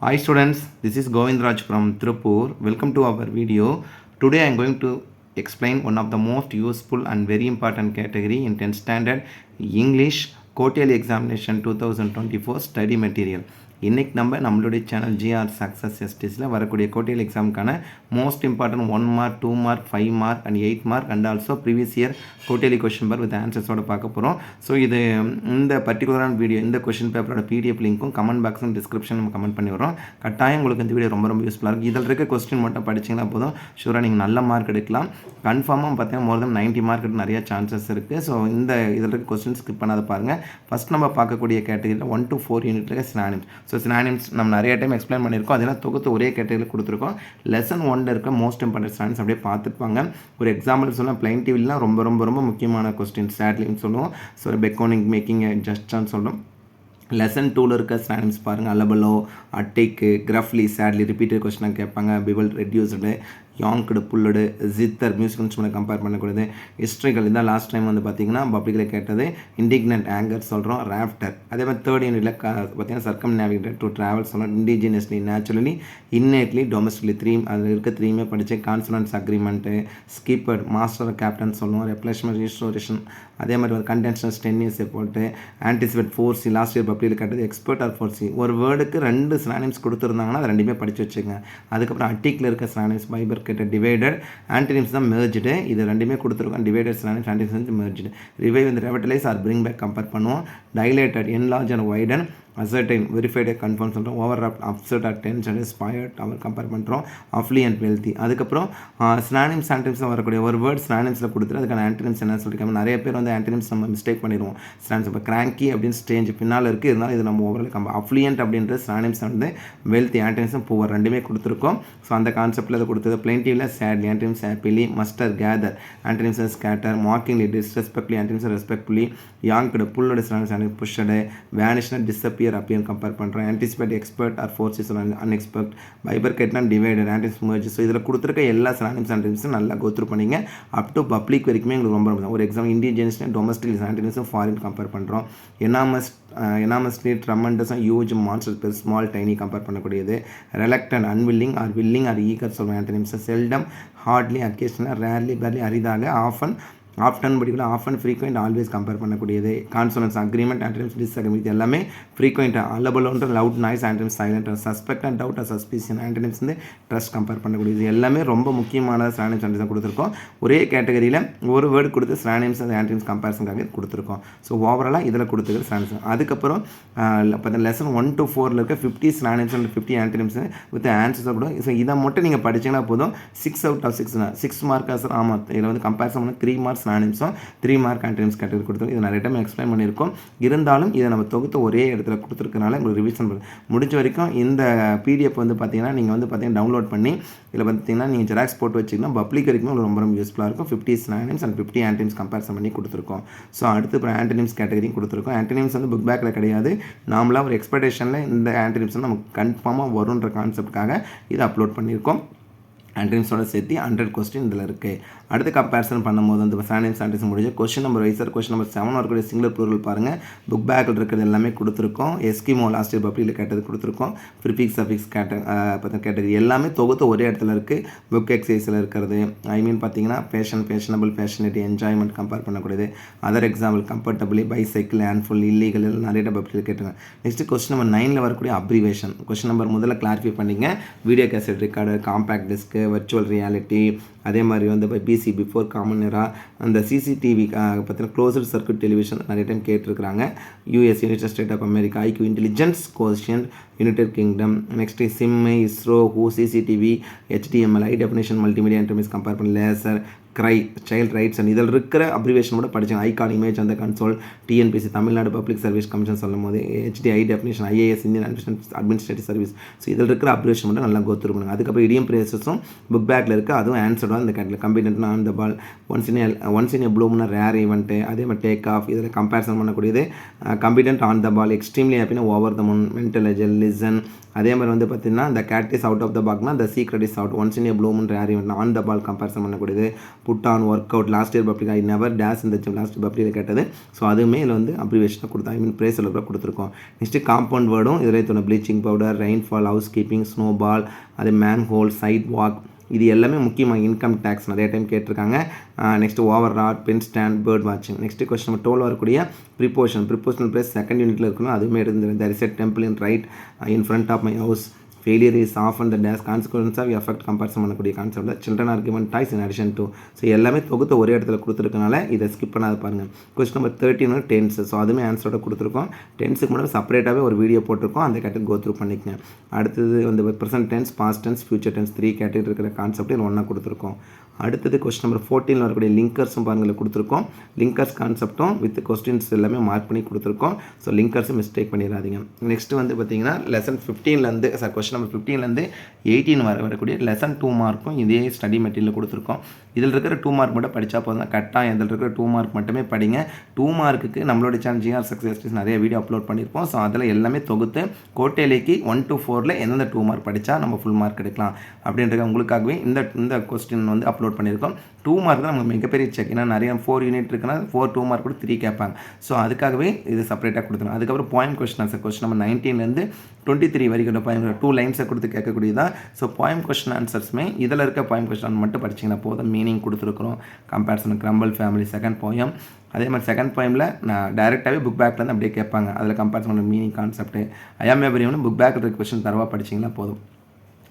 Hi students, this is Govindraj from Tirupur. Welcome to our video. Today I am going to explain one of the most useful and very important category in 10th standard English quarterly examination 2024 study material. இன்றைக்கி நம்மளுடைய channel GR success எஸ்டிஸில் வரக்கூடிய கோட்டியல் எக்ஸாமுக்கான most important 1 mark 2 mark 5 mark and 8 mark and also previous year கோட்டியலி question paper with ஆன்சர்ஸோட பார்க்க போகிறோம். ஸோ இது இந்த பர்டிகுலரான வீடியோ இந்த கொஷின் பேப்பரோட பிடிஎஃப் லிங்க்கும் கமெண்ட் பாக்ஸும் டிஸ்கிரிப்ஷன் நம்ம கமெண்ட் பண்ணி வரோம். கட்டாயம் உங்களுக்கு இந்த வீடியோ ரொம்ப யூஸ்ஃபுல்லாக இருக்கும். இதில் இருக்க கொஸ்டின் மட்டும் படிச்சிங்கன்னா போதும், ஷூராக நீங்கள் நல்ல மார்க் எடுக்கலாம். கன்ஃபார்மாக பார்த்தீங்கன்னா மோர் தென் 90 மார்க் நிறைய சான்சஸ் இருக்குது. ஸோ இந்த இதில் இருக்க கொஸ்டின் ஸ்கிப் பண்ணாத பாருங்கள். ஃபஸ்ட் நம்ம பார்க்கக்கூடிய கேட்டகரியில் 1 to 4 யூனிட் இருக்க சினானிம்ஸ். ஸோ சினானிம்ஸ் நம்ம நிறைய டைம் எக்ஸ்பிளைன் பண்ணியிருக்கோம். அதெல்லாம் தொகுத்து ஒரே கேட்டகரியில் கொடுத்துருக்கோம். லெசன் 1 இருக்க மோஸ்ட் இம்பார்ட்டன்ட் சினானிம்ஸ் அப்படியே பார்த்துருப்பாங்க. ஒரு எக்ஸாம்பிள் சொல்லலாம், பிளைன் டிவிலாம் ரொம்ப முக்கியமான கொஸ்டின் சேட்லின்னு சொல்லுவோம். ஸோ பெக்கோனிங் மேக்கிங் ஜஸ்டான்னு சொல்லுவோம். லெசன் 2 இருக்க சினானிம்ஸ் பாருங்கள். அலபலோ, அட்டேக்கு, கிரஃப்லி, சேட்லி ரிப்பீட்டட் கொஸ்டினாக கேட்பாங்க. Bevel, reduced, yanked, pulled, zither music instrument compare பண்ணக்கூடாது. ஹிஸ்ட்ரிகள் இதான் லாஸ்ட் டைம் வந்து பார்த்திங்கன்னா பப்ளிக்கில் கேட்டது. இண்டிக்னன்ட் ஆங்கர் சொல்கிறோம். ராஃப்டர் அதே மாதிரி தேர்ட் யூனிட்டில் பார்த்தீங்கன்னா சர்க்கம் நேவிகேட்டர் டு ட்ராவல் சொல்கிறோம். இண்டிஜினியஸ்லி, நேச்சுரலி, இன்னேட்லி, டொமஸ்டிக்லி அதில் இருக்க 3 படித்து. கான்சனன்ஸ் அக்ரிமெண்ட்டு, ஸ்கீப்பர்ட், மாஸ்டர் கேப்டன் சொல்லுவோம். ரெப்ளேஸ்மெண்ட், ரிஸ்டோரேஷன், அதே மாதிரி ஒரு கண்டென்ஷன்ஸ் 10 years போட்டு. ஆன்டிசிபேட், 4C லாஸ்ட் இயர் பப்ளிக்கில் கேட்டது. எக்ஸ்பர்ட் ஆர் 4C ஒரு வேர்டுக்கு 2 சினானிம்ஸ் கொடுத்துருந்தாங்கன்னா அது 2 படித்து வச்சுக்கோங்க. அதுக்கப்புறம் அட்டிக்கில் இருக்க சினானிம்ஸ் பைபர் கேட்ட டிவைடட், ஆன்டினிம்ஸ் தான் மெர்ஜ்டு. இது 2 கொடுத்துருக்கோம். Divided synonyms, antonyms merged. Revive இந்த ரெவட்டலைஸ் ஆர் பிரிங் பேக் கம்பேர் பண்ணுவோம். Dilated, enlarge and widen, அசர்டைன் verified confirm சொல்கிறோம். ஓவர் அப்செட் ஆர் டென்ஷன் ஸ்பயர்ட் அவர் கம்பேர் பண்ணுறோம். அஃப்ளியன்ட், வெல்த்தி. அதுக்கப்புறம் சினானிம்ஸ் ஆன்டினிம்ஸில் வரக்கூடிய ஒரு வேர்ட் சினானிம்ஸில் கொடுத்துட்டு அதுக்கான ஆன்டினிம்ஸ் என்ன சொல்லியிருக்காங்க. நிறைய பேர் வந்து ஆன்டினிம்ஸ் நம்ம மிஸ்டேக் பண்ணிடுவோம். சினானிம்ஸ் இப்போ கிராங்கி அப்படின்னு ஸ்டேஞ்ச் பின்னால் இருக்குது, இருந்தாலும் இது நம்ம ஓவரால் அஃப்ளியன்ட் அப்படின்ற சினானிம்ஸ் வந்து வெல்த்தி, ஆன்டினிம்ஸும் புவர் 2 கொடுத்துருக்கோம். ஸோ அந்த கான்செப்டில் அதை கொடுத்தது. பிளைன்டிவில் sadly, antonyms happily. Muster, gather, antonyms scatter. Mockingly, disrespectfully, antonyms respectfully. Yanked, புல்லோட சினானிம்ஸ் ஆன்டினிம்ஸ் புஷ்ஷடு. வேனிஷ்னா டிஸ்அப்பியர் அப்படின்னு கம்பேர் பண்ணுறோம். Anticipate, expect or 4C unexpect. பைபர்கேட்னா டிவைடட், ஆன்டினிம்ஸ் மெர்ஜ். ஸோ இதில் கொடுத்துருக்க எல்லா சினானிம்ஸ் ஆன்டினிம்ஸும் நல்லா கோத்ரூ பண்ணிங்க. அப் டு பப்ளிக் வரைக்குமே எங்களுக்கு ரொம்ப ஒரு எக்ஸாம் இண்டிஜினியஸ், டொமஸ்டிக் ஆன்டினிம்ஸும் ஃபாரின் கம்பேர் பண்ணுறோம். எனாமஸ்லி, ட்ரமண்டஸும் ஹியூஜ், மான்ஸ்டர் பெர், ஸ்மால், டைனி கம்பேர் பண்ணக்கூடியது. ரெலக்டன்ட், அன்வில்லிங் ஆர் ஈகர் சொல்லுவோம் antonyms. Seldom, hardly, occasional, rarely, barely, அரிதாக, ஆஃப்டன் படிக்கல, ஆஃபன், ஃப்ரீக்வெண்ட், ஆல்வேஸ் கம்பேர் பண்ணக்கூடியது. கான்சோனன்ஸ், அக்ரிமெண்ட், ஆன்டினிம்ஸ், டிஸ்அக்ரிமெண்ட் எல்லாமே ஃப்ரீக்வெண்ட். அலபலோன்ற loud noise, antonyms silent. Suspect and doubt, suspicion, antonyms வந்து trust compare பண்ணக்கூடியது. எல்லாமே ரொம்ப முக்கியமான சினானிம்ஸ் ஆன்டினிம்ஸ் கொடுத்துருக்கோம். ஒரே கேட்டகரியில் ஒரு வேர்டு கொடுத்து சினானிம்ஸ் அந்த ஆன்டினிம்ஸ் கம்பேரிசனுக்காக கொடுத்துருக்கோம். ஸோ ஓவராலாக இதில் கொடுத்துருக்க சினானிம்ஸ். அதுக்கப்புறம் பார்த்தா லெசன் 1 to 4 இருக்க 50 சினானிம்ஸ் அண்ட் 50 ஆன்டினிம்ஸ் வித் ஆன்சர்ஸாக கூட. ஸோ இதை மட்டும் நீங்கள் படிச்சிங்கன்னா போதும். 6 out of 6 மார்க் சார். ஆமாம், இதில் வந்து கம்பேரிசன் பண்ண 3 மார்க்ஸ் சினானிம்ஸும் 3 மார்க் ஆன்டினிம்ஸ் கேட்டகரி கொடுத்துருக்கோம். இது நிறைய டைம் எக்ஸ்பிளைன் பண்ணியிருக்கோம். இருந்தாலும் இதை நம்ம தொகுத்து ஒரே இடத்துல கொடுத்துருக்கனால உங்களுக்கு ரிவிஷன் முடிஞ்ச வரைக்கும் இந்த பிடிஎஃப் வந்து பார்த்தீங்கன்னா நீங்கள் வந்து பார்த்தீங்கன்னா டவுன்லோட் பண்ணி இதில் பார்த்தீங்கன்னா நீங்கள் ஜெராக்ஸ் போட்டு வச்சிங்கன்னா பப்ளிக் வரைக்கும் உங்களுக்கு ரொம்ப யூஸ்ஃபுல்லாக இருக்கும். 50 சினானிம்ஸ் அண்ட் 50 ஆன்டினிம்ஸ் கம்பேரிசன் பண்ணி கொடுத்துருக்கோம். ஸோ அடுத்து இப்போ ஆன்டினிம்ஸ் கேட்டகரியும் கொடுத்துருக்கோம். ஆன்டினிம்ஸ் வந்து புக் பேக்கில் கிடையாது. நாமளாக ஒரு எக்ஸ்பெக்டேஷனில் இந்த ஆன்டினிம்ஸ் வந்து நமக்கு கன்ஃபார்மாக வரும்ன்ற கான்செப்டுக்காக இதை அப்லோட் பண்ணியிருக்கோம். ஆன்டினிம்ஸோட சேர்த்து 100 கொஸ்டின் இதில் இருக்குது. அடுத்து கம்பேரிசன் பண்ணும்போது அந்த சினானிம்ஸ் ஆன்டினிம்ஸ் முடிஞ்சு question number wise question number 7 வரக்கூடிய சிங்குலர் ப்ளூரல் பாருங்கள். புக் பேக்கில் இருக்கிறது எல்லாமே கொடுத்துருக்கோம். எஸ்கிமோ லாஸ்ட் இயர் பப்ளிக்கில் கேட்டது கொடுத்துருக்கோம். ப்ரிஃபிக்ஸ், சஃபிக்ஸ் கேட்டகரி எல்லாமே தொகுத்து ஒரே இடத்துல இருக்குது. புக் எக்ஸசைஸில் இருக்கிறது பார்த்தீங்கன்னா ஃபேஷனபிள், ஃபேஷனிட்டி, என்ஜாய்மெண்ட் கம்பேர் பண்ணக்கூடியது. Other example comfortably, bicycle, handful, illegal நிறைய பப்ளிக்கில் கேட்டுங்க. நெக்ஸ்ட் கொஸ்டின் நம்பர் 9 வரக்கூடிய அப்ரிவேஷன். கொஸ்டின் நம்பர் முதல்ல கிளாரிஃபை பண்ணிங்க. Video cassette record, compact disc, virtual reality, அதே மாதிரி வந்து பிசி பிஃபோர் காமன் எரா, அந்த சிசிடிவி பார்த்தீங்கன்னா க்ளோஸ்டு சர்க்யூட் டெலிவிஷன் நிறைய டைம் கேட்டிருக்கிறாங்க. US, United State of America, IQ, intelligence quotient, United Kingdom. Next சிம்மு, இஸ்ரோ, ஹூ, CCTV, HTML, high definition, multimedia interface compare பண்ணி, laser, CRY, child rights and இதில் இருக்கிற abbreviation கூட படித்தாங்க. ஐகான், இமேஜ் அந்த console, TNPSC Tamil Nadu public service commission சொல்லும் போது, HD high definition, IAS Indian administrative service. So இதில் இருக்கிற அப்ரிவேஷன் மட்டும் நல்லா கோத்ரூ பண்ணுங்க. அதுக்கப்புறம் இடியம் பிரேசஸும் புக் பேக்கில் இருக்குது. அதுவும் ஆன்சர்டாக இந்த கேட்டில். கம்பிடென்ட்னா on the ball, once in a ப்ளூம்னா ரேர் ஈவெண்ட்டு, அதே மாதிரி டேக் ஆஃப் இதில் கம்பேரிசன் பண்ணக்கூடியது. Confident on the ball, extremely ஹாப்பினா ஓவர் த மூன், மென்டல் எஜல், லிசன். அதே மாதிரி வந்து பார்த்தீங்கன்னா இந்த cat is out of the பாக்னா the secret is out, once in a ப்ளூம்னு rare event, on the ball comparison பண்ணக்கூடியது. Put on work out last year public I never days இந்த லாஸ்ட் பப்ளிக்கில் கேட்டது. ஸோ அதுவுமே இதில் வந்து அப்ரிவேஷனாக கொடுத்தோம், ஐ மீன் ப்ரேஸில் கூட கொடுத்துருக்கோம். நெக்ஸ்ட்டு காம்பவுண்ட் வேர்டும் இதில் தோணும் bleaching powder, rainfall, house keeping, snowball, அது மேன் ஹோல், சைட் வாக், இது எல்லாமே முக்கியமாக இன்கம் டேக்ஸ் நிறைய டைம் கேட்டிருக்காங்க. Next over rod, pen stand, bird வாட்சிங். நெக்ஸ்ட்டு கொஸ்டின் நம்பர் 12 வரக்கூடிய ப்ரிப்போஷனல் ப்ளேஸ் செகண்ட் யூனிட்டில் இருக்கணும், அதுவுமே இருந்தது. There is a temple in right in front of my house. Failure is often the days consequence of effect comparison பண்ணக்கூடிய concept. Children are given toys in addition to. So எல்லாமே தொகுத்து ஒரே இடத்துல கொடுத்துருக்கனால இதை ஸ்கிப் பண்ணாத பாருங்கள். Question number 13 tense. ஸோ அதுவுமே ஆன்சரோட கொடுத்துருக்கோம். டென்ஸுக்கு முன்னாடி செப்பரேட்டாகவே ஒரு வீடியோ போட்டிருக்கோம், அந்த கேட்டகரி கோ த்ரூ பண்ணிக்கங்க. அடுத்தது வந்து present tense, past tense, future tense 3 category இருக்கிற கான்செப்ட் ஒன்றா கொடுத்துருக்கோம். அடுத்தது கொஸ்டின் நம்பர் 14 வரக்கூடிய லிங்கர்ஸும் பாருங்கள் கொடுத்துருக்கோம். லிங்கர்ஸ் கான்செப்டும் வித் கொஸ்டின்ஸ் எல்லாமே மார்க் பண்ணி கொடுத்துருக்கோம். ஸோ லிங்கர்ஸும் மிஸ்டேக் பண்ணிடாதீங்க. நெக்ஸ்ட்டு வந்து பார்த்தீங்கன்னா லெசன் 15லேருந்து கொஸ்டின் நம்பர் 15லேருந்து 18 வரக்கூடிய லெசன் 2 மார்க்கும் இதே ஸ்டடி மெட்டீரியல் கொடுத்துருக்கோம். இதில் இருக்கிற 2 மார்க் மட்டும் படித்தா போதும், கட்டாயம் இதில் இருக்கிற 2 மார்க் மட்டுமே படிங்க. 2 மார்க்குக்கு நம்மளோட சேனல் ஜிஆர் சக்ஸஸ் நிறைய வீடியோ அப்லோட் பண்ணியிருப்போம். ஸோ அதில் எல்லாமே தொகுத்து கோட்டையிலேக்கு 1 to 4 எந்தெந்த 2 மார்க் படித்தா நம்ம ஃபுல் மார்க் எடுக்கலாம் அப்படின்றது உங்களுக்காகவே இந்த கொஸ்டின் வந்து அப்லோட் பண்ணியிருக்கோம். 2 மார்க் தான் நமக்கு மிகப்பெரிய செக். ஏன்னா நிறைய 4 யூனிட் இருக்குன்னா 4 2 மார்க் கூட 3 கேட்பாங்க. ஸோ அதுக்காகவே இது செப்பரேட்டாக கொடுத்துருங்க. அதுக்கப்புறம் point question answer question number 19லேருந்து 23 வரைக்கும் பாயிண்ட் 2 லைன்ஸை கொடுத்து கேட்கக்கூடியதான். ஸோ பாயிண்ட் கொஸ்டின் ஆன்சர்ஸுமே இதில் இருக்க பாயிண்ட் கொஸ்டின் மட்டும் படிச்சிங்கன்னா போதும். மீனிங் கொடுத்துருக்குறோம், comparison, crumble family second poem. அதே மாதிரி செகண்ட் போயமில் நான் டேரெக்டாகவே புக் பேக்லேருந்து அப்படியே கேட்பாங்க. அதில் கம்பேரிசன் பண்ண meaning concept I'm everyone book பேக்கில் இருக்க கொஸ்டின் தரவாக படிச்சிங்கன்னா போதும்.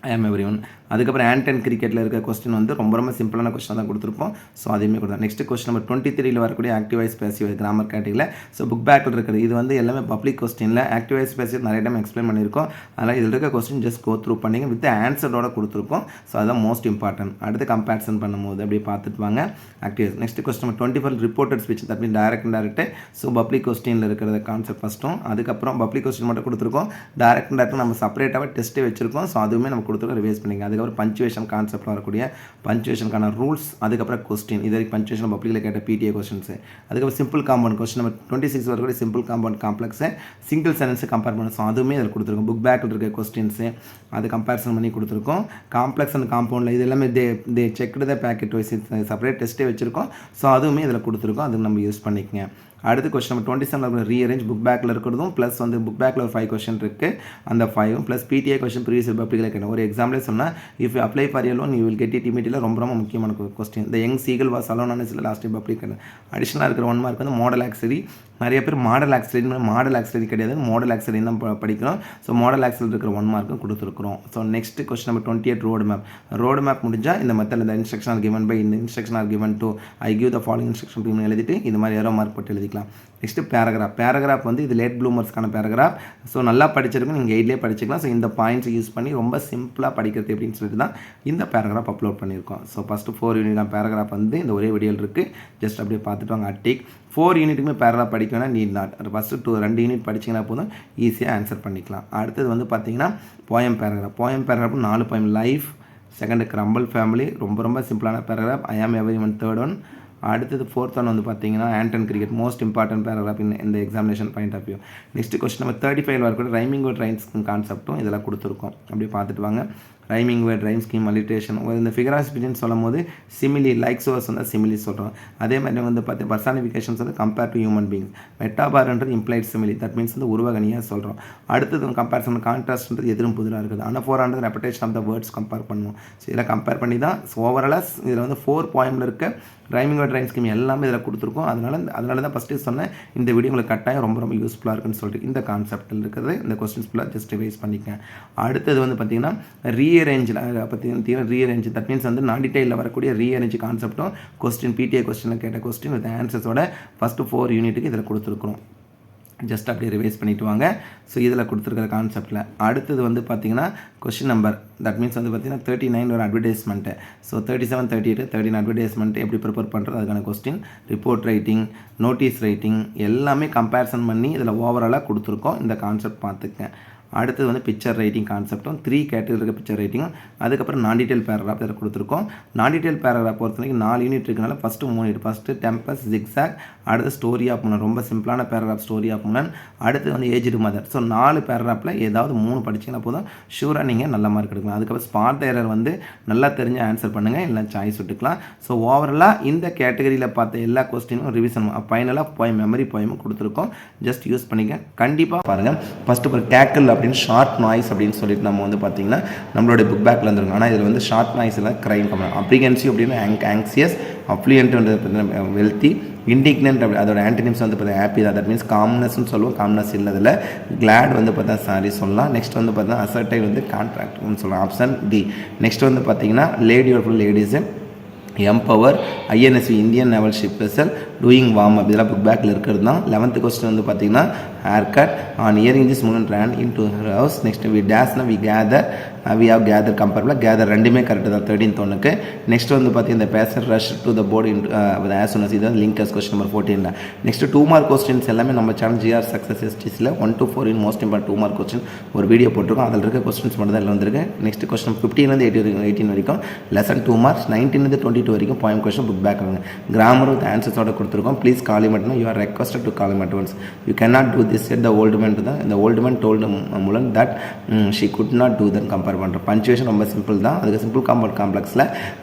I'm everyone. அதுக்கப்புறம் ஆண்டன் கிரிக்கெட்டில் இருக்க கொஸ்டின் வந்து ரொம்ப சிம்பிளான கொஸ்டின் தான் கொடுத்துருப்போம். ஸோ அதையுமே கொடுத்தோம். நெக்ஸ்ட் கொஸ்டின் நம்பர் 23 வரக்கூடிய ஆக்டிவைஸ் பேசிவ் கிராமர் கேட்டகரியில். ஸோ புக் பேக்கில் இருக்கிறது இது வந்து எல்லாமே பப்ளிக் கொஸ்டினில் ஆக்டிவைஸ் பேசிவ் நிறைய டைம் எக்ஸ்பிளைன் பண்ணியிருக்கோம். அதனால் இதில் இருக்க கொஸ்டின் ஜஸ்ட் கோ த்ரூ பண்ணிங்க வித் ஆன்சரோட கொடுத்துருக்கோம். ஸோ அதுதான் மோஸ்ட் இம்பார்ட்டன்ட். அடுத்து கம்பேரிசன் பண்ணும்போது அப்படியே பார்த்துட்டு வாங்க activise. Next question number 24 reported speech, that mean direct. So public கொஸ்டினில் இருக்கிற கான்செப்ட் ஃபஸ்ட்டும், அதுக்கப்புறம் பப்ளிக் கொஸ்டின் மட்டும் கொடுத்துருக்கோம். டைரக்ட் நம்ம செப்பரேட்டாகவே டெஸ்ட்டே வச்சிருக்கோம். ஸோ அதுவுமே நம்ம கொடுத்துருக்கோம், ரிவைஸ் பண்ணிங்க. அதுக்கப்புறம் பஞ்சுவேஷன் கான்செப்ட் வரக்கூடிய பஞ்சுவேஷனுக்கான ரூல்ஸ், அதுக்கப்புறம் கொஸ்டின், இது வரைக்கும் பஞ்சுவேஷன் பப்ளிக்கில் கேட்ட பிடிஏ கொஸ்டின்ஸு. அதுக்கப்புறம் சிம்பிள் காம்பவுண்ட் கொஸ்டின் நம்பர் 26 வரக்கூடிய சிம்பிள் காம்பவுண்ட் காம்ப்ளெக்ஸை சிங்கிள் சென்டென்ஸை கம்பேர் பண்ண. ஸோ அதுவுமே இதில் கொடுத்துருக்கோம். புக் பேக்கில் இருக்க கொஸ்டின்ஸு அது கம்பேரிசன் பண்ணி கொடுத்துருக்கோம். காம்ப்ளெக்ஸ் அண்ட் காம்பவுண்டில் இது எல்லாமே they checked the packet wise separate டெஸ்ட்டே வச்சுருக்கோம். ஸோ அதுவுமே இதில் கொடுத்துருக்கோம், அது நம்ம யூஸ் பண்ணிக்கங்க. அடுத்து கொஸ்டின் நம்பர் 27 ரீஅரேஞ்ச் புக் பேக்கில் இருக்கிறதும் ப்ளஸ் வந்து புக் பேக்கில் ஒரு 5 கொஸ்டின் இருக்குது, அந்த 5 ப்ளஸ் பிடிஏ கொஸ்டின் ப்ரீவியஸ் பப்ளிக்கில் கேட்கணும். ஒரு எக்ஸாம்பிளே சொன்னால் if you apply for loan you will get it immediately ரொம்ப முக்கியமான கொஸ்டின். இந்த young seagull was alone on சில லாஸ்ட் பப்ளிக். அடிஷனலாக இருக்கிற 1 மார்க் வந்து மாடல் ஆக்சரி. நிறைய பேர் மாடல் ஆக்சரி கிடையாது, மாடல் ஆக்சரி தான் படிக்கிறோம். ஸோ மாடல் ஆக்சரி இருக்கிற 1 மார்க்கும் கொடுத்துருக்குறோம். So next question number 28 road map முடிஞ்சால் இந்த மெத்தட் இந்த இன்ஸ்ட்ரக்ஷன் ஆர் கிவன் பை இந்த instruction R given to I give the following instruction எழுதிட்டு இந்த மாதிரி ஏரோ மார்க் போட்டு எழுதிக்கலாம். நெக்ஸ்ட்டு பேராகிராஃப் வந்து இது லேட் ப்ளூமர்ஸ்க்கான பேராகிராஃப். ஸோ நல்லா படிச்சிருக்கும், நீங்கள் 8லேயே படிச்சிக்கலாம். ஸோ இந்த பாயிண்ட்ஸ் யூஸ் பண்ணி ரொம்ப சிம்பிளாக படிக்கிறது எப்படின்னு சொல்லிட்டு தான் இந்த பேராகிராஃப் அப்லோட் பண்ணியிருக்கோம். ஸோ ஃபஸ்ட்டு 4 யூனிட் பேராகிராஃப் வந்து இந்த ஒரே வீடியோவில் இருக்குது, ஜஸ்ட் அப்படியே பார்த்துட்டு வாங்க. அட்டிக் 4 யூனிட்டுக்குமே பேராகிராஃப் படிக்க வேணால் நீட் நாட். ஃபஸ்ட்டு 2 யூனிட் படிச்சிங்கன்னா போதும், ஈஸியாக ஆன்சர் பண்ணிக்கலாம். அடுத்தது வந்து பார்த்தீங்கன்னா poem paragraph 4 poem. Life, second crumble family, ரொம்ப சிம்பிளான பேராகிராஃப். ஐ ஆம் எவ்ரிவன், தேர்ட் ஒன். அடுத்தது 4th ஒன் வந்து பார்த்தீங்கன்னா ஆண்டன் கிரிக்கெட், மோஸ்ட் இம்பார்ட்டன்ட் பேராகிராஃப் இந்த examination point of view. Next question number 35 வரக்கூடிய ரைமிங் வேர்ட் ரைம்ஸ் கான்செப்ட்டும் இதெல்லாம் கொடுத்துருக்கோம், அப்படியே பார்த்துட்டு வாங்க. Rhyming word, rhyme scheme, alliteration. இந்த ஃபிகர் ஆஃப் ஸ்பீச்னு சொல்லும் போது சிமிலி, லைக் சோர்ஸ் வந்து சிமிலி சொல்கிறோம். அதே மாதிரி வந்து பார்த்து பர்சானிஃபிகேஷன்ஸ் வந்து கம்பேர் டு ஹியூமன் பீங்ஸ். மெட்டாபார்ன்றது இம்ப்ளைட் சிமிலி, தட் மீன்ஸ் வந்து உருவகனியாக சொல்கிறோம். அடுத்தது கம்பேரிசன், கான்ட்ராஸ்ட்ன்றது எதிரும் புதிராக இருக்குது. அனஃபோரான்றது repetition of the words compare பண்ணுவோம். ஸோ இதெல்லாம் கம்பேர் பண்ணி தான் ஓவராலாக இதில் வந்து 4 போயமில் இருக்க ரைமிங் வேர்ட் ரைம் ஸ்கீம் எல்லாமே இதில் கொடுத்துருக்கோம். அதனால தான் ஃபஸ்ட்டு சொன்னேன் இந்த வீடியோ உங்களுக்கு கட்டாயம் ரொம்ப யூஸ்ஃபுல்லாக இருக்குன்னு சொல்லிட்டு இந்த கான்செப்டில் இருக்கிறது இந்த கொஸ்டின்ஸ் ஃபுல்லாக ஜஸ்ட் ரிவைஸ் பண்ணிக்கேன். அடுத்தது வந்து பார்த்திங்கன்னா ரீஅரேஞ்சில் பார்த்தீங்கன்னா ரீஅரேஞ்ச், தட் மீன்ஸ் வந்து நாடிடைலில் வரக்கூடிய ரீஅரேஞ்ச் கான்செப்டும் கொஸ்டின் பிடிஏ கொஸ்டினில் கேட்ட கொஸ்டின் வித் ஆன்சர்ஸோட ஃபஸ்ட்டு 4 யூனிட்டுக்கு இதில் கொடுத்துருக்குறோம். ஜஸ்ட் அப்படியே ரிவைஸ் பண்ணிவிட்டு வாங்க. ஸோ இதில் கொடுத்துருக்கிற கான்செப்டில் அடுத்தது வந்து பார்த்தீங்கன்னா கொஸ்டின் நம்பர், தட் மீன்ஸ் வந்து பார்த்தீங்கன்னா 39 ஒரு அட்வர்டைஸ்மெண்ட்டு. ஸோ 37, 38, 13 அட்வர்டைஸ்மெண்ட் எப்படி ப்ரிப்பேர் பண்ணுறது அதுக்கான question, report writing, notice writing எல்லாமே கம்பேரிசன் பண்ணி இதில் ஓவராலாக கொடுத்துருக்கோம். இந்த கான்செப்ட் பார்த்துக்கேன். அடுத்தது வந்து பிக்சர் ரைட்டிங் கான்செப்ட்டும் 3 கேட்டகரி இருக்க பிக்சர் ரைட்டிங்கும் அதுக்கப்புறம் நான் டீட்டெயில் பேராகிராஃப் இதில் கொடுத்துருக்கோம். நான் டீட்டெயில் பேராகிராஃப் பொறுத்த வரைக்கும் 4 யூனிட் இருக்கனால ஃபஸ்ட்டு 3 யூனிட் ஃபஸ்ட்டு டெம்பஸ் ஜிக்ஸாக், அடுத்து ஸ்டோரி ஆஃப் முலன் ரொம்ப சிம்பிளான பேராகிராஃப் ஸ்டோரி ஆஃப் முலன், அடுத்து வந்து ஏஜ்டு மதர். ஸோ 4 பேராகிராஃபில் ஏதாவது 3 படிச்சிங்கன்னா போதும் ஷூராக நீங்கள் நல்ல மார்க் எடுக்கலாம். அதுக்கப்புறம் ஸ்பாட் எரர் வந்து நல்லா தெரிஞ்சு ஆன்சர் பண்ணுங்கள், இல்லை சாய்ஸ் விட்டுக்கலாம். ஸோ ஓவராலாக இந்த கேட்டகரியில் பார்த்த எல்லா கொஸ்டினும் ரிவிஷன் ஃபைனலாக மெமரி போயமும் கொடுத்துருக்கோம். ஜஸ்ட் யூஸ் பண்ணிக்க கண்டிப்பாக பாருங்கள். ஃபஸ்ட்டு ஒரு டேக்கிள் அப்படின்னு ஷார்ட் நாய்ஸ் அப்படின்னு சொல்லிட்டு நம்ம வந்து பார்த்திங்கன்னா நம்மளுடைய புக் பேக்கில் வந்துருங்க. ஆனால் இதில் வந்து ஷார்ட் நாய்ஸில் க்ரைம் கம்மி, அப்ரிகன்சிவ் அப்படின்னு ஆங்ஸியஸ், அப்ளியன்ட் வந்து பார்த்தீங்கன்னா வெல்த்தி, இண்டிக்னன்ட் அப்படி அதோட ஆன்டினிம்ஸ் வந்து பார்த்தீங்கன்னா ஹாப்பி தான். தட் மீன்ஸ் காம்னஸ்ன்னு சொல்லுவோம், காம்னஸ் இல்லதில். கிளாட் வந்து பார்த்தா சாரி சொல்லலாம். நெக்ஸ்ட் வந்து பார்த்தீங்கன்னா அசர்டைவ் வந்து கான்ட்ராக்ட்னு சொல்லலாம், ஆப்ஷன் டி. நெக்ஸ்ட் வந்து பார்த்தீங்கன்னா லேடியோட full ladies, empower, INSV Indian naval ship vessel, doing warm up இதெல்லாம் புக் பேக்கில் இருக்கிறது தான். 11th கொஸ்டின் வந்து பார்த்தீங்கன்னா hair cut on earring this moment ran in to her house. Next we டேஸ்னா we gather, we have gather comparable gather ரெண்டுமே correct தான் 13th ஒன்றுக்கு. நெக்ஸ்ட் வந்து பார்த்தீங்கன்னா இந்த pacer rush to the board in as சொன்ன இது linkers question number 14. Next 2 mark questions எல்லாமே நம்ம சேனல் ஜிஆர் சக்ஸஸ் எஸ்டிஸில் 1 to 4 most important 2 mark question ஒரு வீடியோ போட்டிருக்கோம். அதில் இருக்க கொஸ்டின்ஸ் மட்டும் தான் வந்திருக்கு. நெக்ஸ்ட் கொஸ்டின் 15 18 வரைக்கும் லெசன் 2 மார்க்ஸ், 19 22 வரைக்கும் போயம் கொஸ்டின் புக் பேக் வாங்க. கிராமர் வித் ஆன்சர்ஸோட கொடுத்துருக்கோம். ப்ளீஸ் காலி மட்டும் யூ ஆர் ரெக்வஸ்டட் டு காலி மட்டும் once. You can not do this set the old man to தான். இந்த old man told Mulan that she could not do தன் compare பண்ணுறோம். பஞ்சுவேஷன் ரொம்ப சிம்பிள் தான். அதுக்கு சிம்பிள் காம்பவுண்ட் காம்ப்ளெக்ஸில்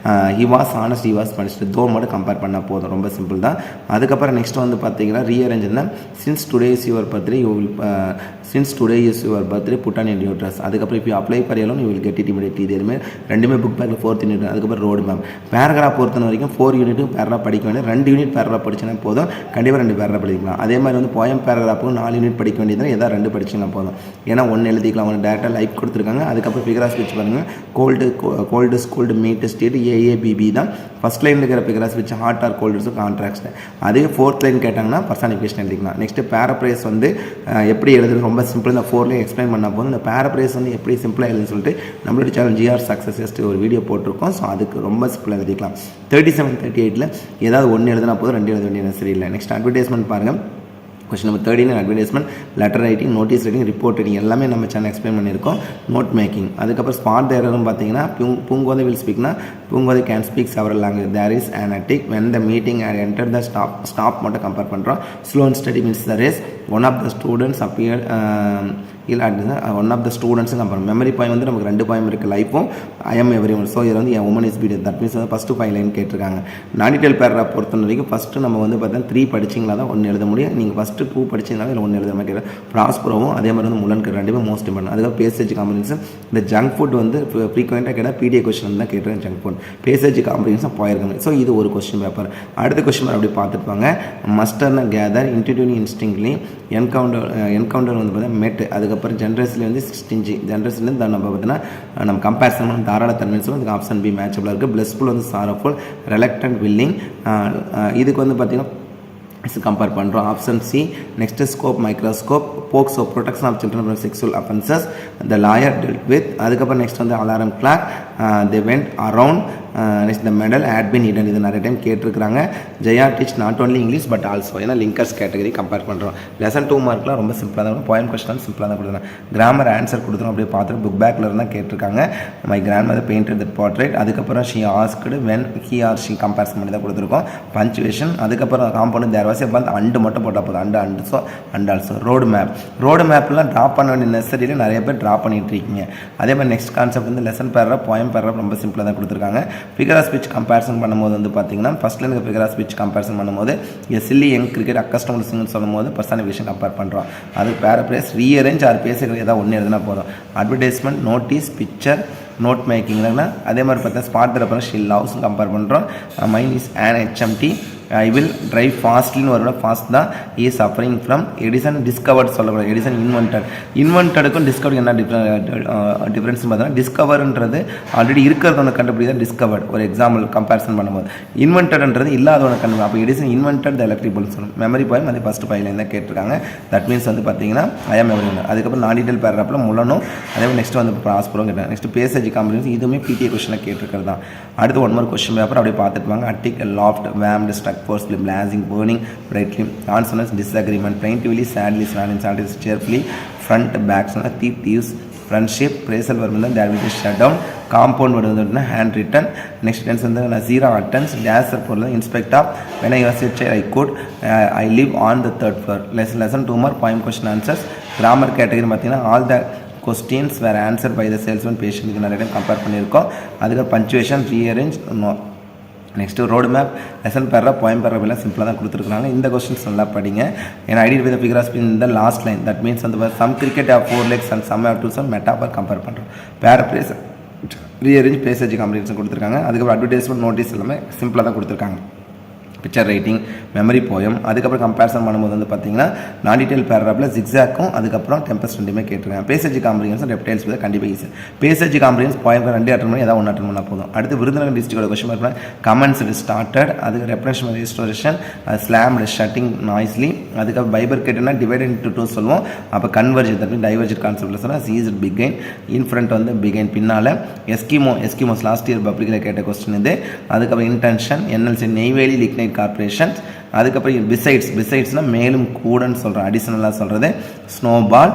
he was honest, he was punished, though மட்டும் compare பண்ணால் போதும், ரொம்ப சிம்பிள் தான். அதுக்கப்புறம் நெக்ஸ்ட் வந்து பார்த்தீங்கன்னா ரீஅரேஞ்சுன்னா since today is your birthday you will since today is your birthday put on in your dress. அதுக்கப்புறம் இப்போ அப்ளை பரியலும் you will get it immediately. இது எதுவுமே ரெண்டுமே புக் பேக்கில் 4th யூனிட். அதுக்கப்புறம் ரோடு மேப் பேராகிராஃப் பொறுத்த வரைக்கும் 4 யூனிட்டும் பேராகிராஃப் படிக்க வேண்டிய 2 யூனிட் பேராகிராஃப் படிச்சினா போதும், கண்டிப்பாக 2 பேராகிராஃப் படிக்கலாம். அதே மாதிரி வந்து போயம் பேராகிராஃபும் 4 யூனிட் படிக்க வேண்டியது, ஏதாவது 2 படிச்சிங்கன்னா போதும். ஏன்னா 1 எழுதிக்கலாம், 1 டேரெக்டாக லைக் கொடுத்துருக்காங்க. அதுக்கப்புறம் ஃபிகர் ஆஃப் ஸ்பீச் பாருங்கள், cold schooled meet state AABB தான். ஃபஸ்ட் லைன் இருக்கிற figure of speech hot are கோல்டுஸும் கான்ட்ராக்ட்ஸ். அதே 4th லைன் கேட்டாங்கன்னா பர்சானிஃபிகேஷன் எழுதிக்கலாம். நெக்ஸ்ட்டு பேராப்ரைஸ் வந்து எப்படி எழுதுறது ரொம்ப சிம்பிள், இந்த 4 லைன் எக்ஸ்பிளைன் பண்ணால் போதும். இந்த பேராப்ரைஸ் வந்து எப்படி சிம்பிளாக எழுதுன்னு சொல்லிட்டு நம்மளுடைய சேனல் ஜிஆர் சக்ஸஸ் எஸ்ட் ஒரு வீடியோ போட்டிருக்கோம். ஸோ அதுக்கு ரொம்ப சிம்பிளாக எழுதிக்கலாம். 37 38 ஏதாவது 1 எழுதினா போதும், 2 எழுத வேண்டிய சரியில்லை. நெக்ஸ்ட் அட்வர்டைஸ்மெண்ட் பாருங்கள். Question number 13 advertisement, letter writing, notice writing, report writing எல்லாமே நம்ம சேனல் எக்ஸ்பிளைன் பண்ணியிருக்கோம். Note making. அதுக்கப்புறம் ஸ்பாட் எரரும் பார்த்தீங்கன்னா பூங்கோதை வில் ஸ்பீக்னா Poongothai can speak several language. There is an attic when the meeting and enter the stop மட்டும் compare பண்ணுறோம். Slow and study means the race. One of the students appear இல்லை one of the ஸ்டூடெண்ட்ஸும் compare. Memory point வந்து நமக்கு 2 point இருக்குது, லைஃப்பும் I am everyone. So இதில் வந்து என் woman is beat that means வந்து ஃபஸ்ட்டு 5 லைன் கேட்டிருக்காங்க. நான் டீட்டெயில் பேராகிராஃப் பொறுத்த வரைக்கும் ஃபஸ்ட்டு நம்ம வந்து பார்த்தீங்கன்னா 3 படிச்சிங்களா தான் 1 எழுத முடியும். நீங்கள் ஃபஸ்ட்டு 2 படிச்சிங்கனாலும் இல்லை 1 எழுத மாதிரி. ப்ராஸ்பரோவும் அதே மாதிரி வந்து முலனுக்கு 2 மோஸ்ட் இம்பார்ட்டன்ட். அதுக்காக பேசேஜ் காம்பினேஷன். இந்த ஜங்க் ஃபுட் வந்து ஃப்ரீக்வெண்ட்டாக கேட்டால் பிடிஏ கொஸ்டின் தான் கேட்டிருக்கேன். ஜங்க் ஃபுட் பேசேஜ் காம்பினேஷன் போயிருக்காங்க. ஸோ இது ஒரு கொஸ்டின் பேப்பர். அடுத்த கொஸ்டின் பேப்பர் அப்படி பார்த்துருப்பாங்க. மஸ்டர்னா கேதர், இன்டிடியூனி இன்ஸ்டிங்லி, என்கவுண்டர் வந்து பார்த்தீங்கன்னா மெட். அதுக்கப்புறம் ஜென்ரேஷன்ல வந்து 16 ஜென்ரேஷன்லேருந்து நம்ம பார்த்தீங்கன்னா நம்ம கம்பேரிசன் பண்ண தாராளத்தன்மைன்னு சொல்லி அதுக்கு ஆப்ஷன் பி மேட்சபிளாக இருக்குது. பிளஸ்ஃபுல் வந்து சாரஃபுல், ரெலக்டன்ட் வில்லிங். இதுக்கு வந்து பார்த்தீங்கன்னா கம்பேர் பண்ணுறோம். Option C. Next scope microscope, POCSO protection of children from sexual offences, the lawyer dealt with. அதுக்கப்புறம் நெக்ஸ்ட் வந்து alarm clock, they went around. Next the medal had been hidden. இது நிறைய time கேட்டிருக்கிறாங்க. Jaya teach not only English but also. ஏன்னா linkers category compare பண்ணுறோம். Lesson 2 மார்க்லாம் ரொம்ப சிம்பிளாக தான், போயம் கொஸ்டின் சிம்பிளாக தான் கொடுத்துருங்க. கிராமர் ஆன்சர் கொடுத்துரும். அப்படியே பார்த்துட்டு புக் பேக்கில் இருந்தால் கேட்டிருக்காங்க. My grandmother painted that portrait. அதுக்கப்புறம் she asked when he are she compares பண்ணி தான் கொடுத்துருக்கோம். பஞ்சுவேஷன். அதுக்கப்புறம் காம்பவுண்ட் தேர் வாஸ் வந்து அண்டு மட்டும் போட்டால் போதும். And so and also. Road map. Road மேப்லாம் ட்ரா பண்ண வேண்டிய நெசரியில் நிறைய பேர் ட்ரா பண்ணிட்டு இருக்கீங்க. அதே மாதிரி நெக்ஸ்ட் கான்செப்ட் வந்து லெசன் பேராகிராஃப், போயம் பேராகிராஃப் ரொம்ப சிம்பிளாக தான் கொடுத்துருக்காங்க. ஃபிகர் ஆஃப் ஸ்பீச் கம்பேரிசன் பண்ணும்போது வந்து பார்த்தீங்கன்னா ஃபஸ்ட்டில் இருக்க ஃபிகர் ஆஃப் ஸ்பீச் கம்பேரிசன் பண்ணும்போது சில்லி யங் கிரிக்கெட் அக்கஸ்டமர் சிங்னு சொல்லும்போது பர்சனிஃபிகேஷன் கம்பேர் பண்ணுறோம். அது பேராப்ரைஸ், ரீஅரேஞ்ச் ஆர் பேசுகிறது ஏதாவது 1 எழுதினா போதும். அட்வர்டைஸ்மெண்ட், நோட்டீஸ், பிக்சர், நோட் மேக்கிங்னா அதே மாதிரி பார்த்தா ஸ்பாட் தரப்புறம் ஷில் ஹவுஸ் கம்பேர் பண்ணுறோம். Mind is on HMT. I will drive ஃபாஸ்ட்லின்னு ஒரு ஃபாஸ்ட் தான். Is suffering from Edison discovered சொல்லக்கூடாது. எடிசன் இன்வென்டடுக்கும் டிஸ்கவருக்கு என்ன டிஃப்ரென்ஸ் பார்த்தீங்கன்னா டிஸ்கவர்ன்றது ஆல்ரெடி இருக்கிறதோட கண்டுபிடி தான் டிஸ்கவர்ட். ஒரு எக்ஸாம்பிள் கம்பேரிசன் பண்ணும்போது இன்வென்டட்ன்றது இல்லாதவன கண்டுபிடி. அப்போ எடிசன் இன்வென்டட் த எலக்ட்ரிக் பல்ப் சொல்லணும். மெமரி பாயிண்ட் அது ஃபஸ்ட் 5 லைன் தான் கேட்டிருக்காங்க. தட் மீன்ஸ் வந்து பார்த்தீங்கன்னா ஐ எம் எவ்ரி ஒன். அதுக்கப்புறம் நான் டீட்டெயில் பேராகிராஃபில் முலனும் அதே மாதிரி நெக்ஸ்ட் வந்து ப்ராஸ்பரும் கேட்டாங்க. நெக்ஸ்ட் பேசேஜ் காம்பினேஷன் இதுவுமே பிடிஏ கொஸ்டினில் கேட்டிருக்கிறது தான். அடுத்து 1 more கொஸ்டின் பேப்பர் அப்படியே பார்த்துட்டு வாங்க. அட்டிக், லாஃப்ட், வேம்டு, struck forcefully, blazing, burning brightly. Consonants disagreement, plaintively, sadly, sadly, cheerfully, front, back, thief, thieves, friendship. Phrasal verb வந்து there will be shut down. Compound word வந்து hand written. Next tense வந்து zero attempts. Dasher பொருள் inspect of. When I was a child I could I live on the third floor. Lesson 2 more poem question answers. Grammar category பார்த்தீங்கன்னா all the questions were answered by the salesman patient. இது நிறைய time compare பண்ணியிருக்கோம். அதுக்கு punctuation rearrange next road map lesson பேரா poem பேரா எல்லாம் சிம்பிளாக தான் கொடுத்துருக்காங்க. இந்த கொஸ்டின்ஸ் நல்லா படிங்க. ஏன்னா ஐடியா வித் ஃபிகர் ஆஃப் இந்த லாஸ்ட் லைன் தட் மீன்ஸ் வந்து some cricket of 4 legs and some have 2 some metaphor compare பண்ணுறோம். பேரப்ரேஸ் ரீஅரேஞ்ச் பேசேஜ் காம்ப்ரிஹென்ஷன் கொடுத்துருக்காங்க. அதுக்கப்புறம் அட்வர்டைஸ்மெண்ட் நோட்டீஸ் எல்லாமே சிம்பிளாக தான் கொடுத்துருக்காங்க. பிக்சர் ரைட்டிங், மெமரி போயம், அதுக்கப்புறம் கம்பேரிசன் பண்ணும்போது வந்து பார்த்தீங்கன்னா நான் டீட்டெயில் பேராகிராஃபில் ஜிக்ஸாக்கும் அதுக்கப்புறம் டெம்பஸ்ட் ரெண்டுமே கேட்டிருக்காங்க. பேசேஜ் காம்ப்ரிஹென்ஷன் ரெப்டைல்ஸ் பற்றி கண்டிப்பாக ஈஸி. பேசேஜ் காம்ப்ரிஹென்ஸ் போயம் 2 அட்டன் பண்ணி ஏதாவது 1 அட்டன் பண்ணால் போதும். அடுத்து விருதுநகர் டிஸ்ட்ரிக்டோட கொஸ்டின் பார்க்கலாம். கமெண்ட்ஸ் ஸ்டார்டட், அதுக்கு ரெப்ரேஷன் ரெஸ்டோரேஷன், ஸ்லாம்டு ஷட்டிங் நாய்ஸ்லி, அதுக்கப்புறம் பைபர் கேட்டுனா டிவைட் இன்டு 2 சொல்லுவோம். அப்போ கன்வர்ஜ் தப்பி டைவர்ஜ் கான்செப்டில் சொன்னால் சீஸ் பிகைன், இன்ஃப்ரண்ட் வந்து பிகைன் பின்னால். எஸ்கிமோஸ் லாஸ்ட் இயர் பப்ளிக்கில் கேட்ட கொஸ்டின் இது. அதுக்கப்புறம் intention, NLC Neyveli lignite corporation. அதுக்கப்புறம் பிசைட்ஸ்னால் மேலும் கூடன்னு சொல்கிறேன், அடிஷனலாக சொல்கிறது. Snowball,